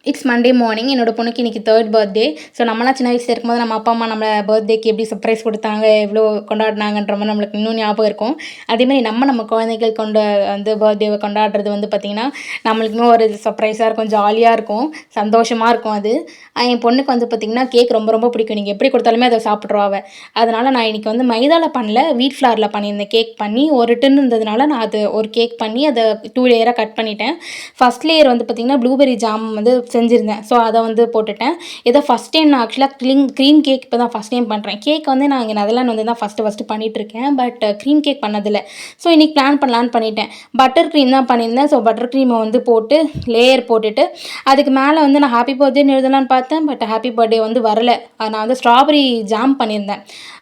It's Monday morning. என்னோட பொண்ணுக்கு இன்றைக்கி 3rd பர்த்டே. ஸோ நம்மலாம் சின்ன வயசில் இருக்கும்போது நம்ம அப்பா அம்மா நம்ம பர்த்டேக்கு எப்படி சர்ப்ரைஸ் கொடுத்தாங்க, எவ்வளோ கொண்டாடினாங்கன்ற மாதிரி நம்மளுக்கு இன்னும் ஞாபகம் இருக்கும். அதேமாதிரி நம்ம குழந்தைகள் வந்து பர்த்டேவை கொண்டாடுறது வந்து பார்த்திங்கன்னா நம்மளுக்கு இன்னும் ஒரு சர்ப்ரைஸாக இருக்கும், ஜாலியாக இருக்கும், சந்தோஷமாக இருக்கும். அது என் பொண்ணுக்கு வந்து பார்த்திங்கன்னா கேக் ரொம்ப ரொம்ப பிடிக்கும். நீங்கள் எப்படி கொடுத்தாலுமே அதை சாப்பிட்ருவா அவள். அதனால் நான் இன்றைக்கி வந்து மைதாவில் பண்ணல, வீட் ஃப்ளாரில் பண்ணியிருந்தேன். கேக் பண்ணி ஒரு டின் இருந்ததுனால நான் அது ஒரு கேக் பண்ணி அதை 2 லேயராக கட் பண்ணிட்டேன். ஃபஸ்ட் லேயர் வந்து பார்த்திங்கன்னா ப்ளூபெர்ரி ஜாம் வந்து செஞ்சுருந்தேன். ஸோ அதை வந்து போட்டுட்டேன். இதை ஃபஸ்ட் டைம் நான் ஆக்சுவலாக க்ரீம் கேக் இப்போ தான் ஃபஸ்ட் டைம் பண்ணுறேன். கேக் வந்து நான் இங்கே நெதர்லாண்ட் வந்து தான் ஃபஸ்ட்டு பண்ணிகிட்ருக்கேன். பட் க்ரீம் கேக் பண்ணதில்லை. ஸோ இன்றைக்கி பிளான் பண்ணலான்னு பண்ணிட்டேன். பட்டர் க்ரீம் தான் பண்ணியிருந்தேன். ஸோ பட்டர் க்ரீமை வந்து போட்டு லேயர் போட்டுட்டு அதுக்கு மேலே வந்து நான் ஹாப்பி பர்த்டேன்னு எழுதலான்னு பார்த்தேன். பட் ஹாப்பி பர்த்டே வந்து வரல. நான் வந்து ஸ்ட்ராபெரி ஜாம் பண்ணியிருந்தேன்.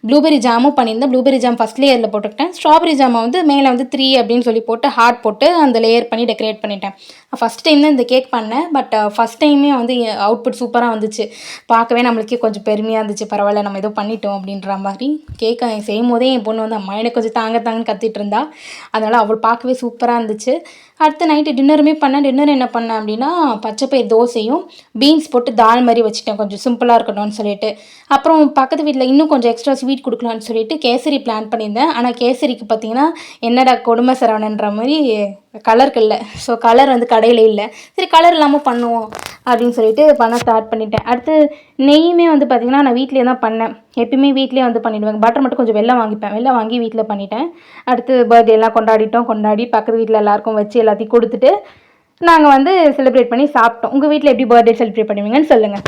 ப்ளூபெர்ரி ஜாமும் பண்ணியிருந்தேன். ப்ளூபெர்ரி ஜாம் ஃபஸ்ட் லேயரில் போட்டுக்கிட்டேன். ஸ்ட்ராபெரி ஜாமை வந்து மேலே வந்து 3 அப்படின்னு சொல்லி போட்டு ஹார்ட் போட்டு அந்த லேயர் பண்ணி டெக்கரேட் பண்ணிட்டேன். ஃபஸ்ட் டைம் தான் இந்த கேக் பண்ணேன். பட் ஃபஸ்ட் டைமே வந்து அவுட்புட் சூப்பராக வந்துச்சு. பார்க்கவே நம்மளுக்கே கொஞ்சம் பெருமையாக இருந்துச்சு. பரவாயில்ல, நம்ம ஏதோ பண்ணிட்டோம் அப்படின்ற மாதிரி. கேக்கை செய்யும் போதே என் பொண்ணு வந்து அம்மா எனக்கு கொஞ்சம் தாங்கன்னு கத்திட்டு இருந்தா. அதனால் அவள் பார்க்கவே சூப்பராக இருந்துச்சு. அடுத்த நைட்டு டின்னருமே பண்ணேன். டின்னர் என்ன பண்ணேன் அப்படின்னா பச்சைப்பயிர் தோசையும் பீன்ஸ் போட்டு தால் மாதிரி வச்சுட்டேன், கொஞ்சம் சிம்பிளாக இருக்கட்டும்னு சொல்லிட்டு. அப்புறம் பக்கத்து வீட்டில் இன்னும் கொஞ்சம் எக்ஸ்ட்ரா ஸ்வீட் கொடுக்கலான்னு சொல்லிட்டு கேசரி பிளான் பண்ணியிருந்தேன். ஆனால் கேசரிக்கு பார்த்தீங்கன்னா என்னடா கொடுமை சரவணன்ற மாதிரி கலருக்கு இல்லை. ஸோ கலர் வந்து கடையில் இல்லை. சரி கலர் இல்லாமல் பண்ணுவோம் அப்படின்னு சொல்லிட்டு பண்ண ஸ்டார்ட் பண்ணிட்டேன். அடுத்து நெய்யுமே வந்து பார்த்திங்கன்னா நான் வீட்டிலே தான் பண்ணேன். எப்பயுமே வீட்டிலே வந்து பண்ணிவிடுவேன். பட்டர் மட்டும் கொஞ்சம் வெள்ளம் வாங்கிப்பேன். வெள்ளம் வாங்கி வீட்டில் பண்ணிட்டேன். அடுத்து பர்த்டே எல்லாம் கொண்டாடி பக்கத்து வீட்டில் எல்லாருக்கும் வச்சு எல்லாத்தையும் கொடுத்துட்டு நாங்கள் வந்து செலிப்ரேட் பண்ணி சாப்பிட்டோம். உங்கள் வீட்டில் எப்படி பர்த்டே செலிப்ரேட் பண்ணுவீங்கன்னு சொல்லுங்கள்.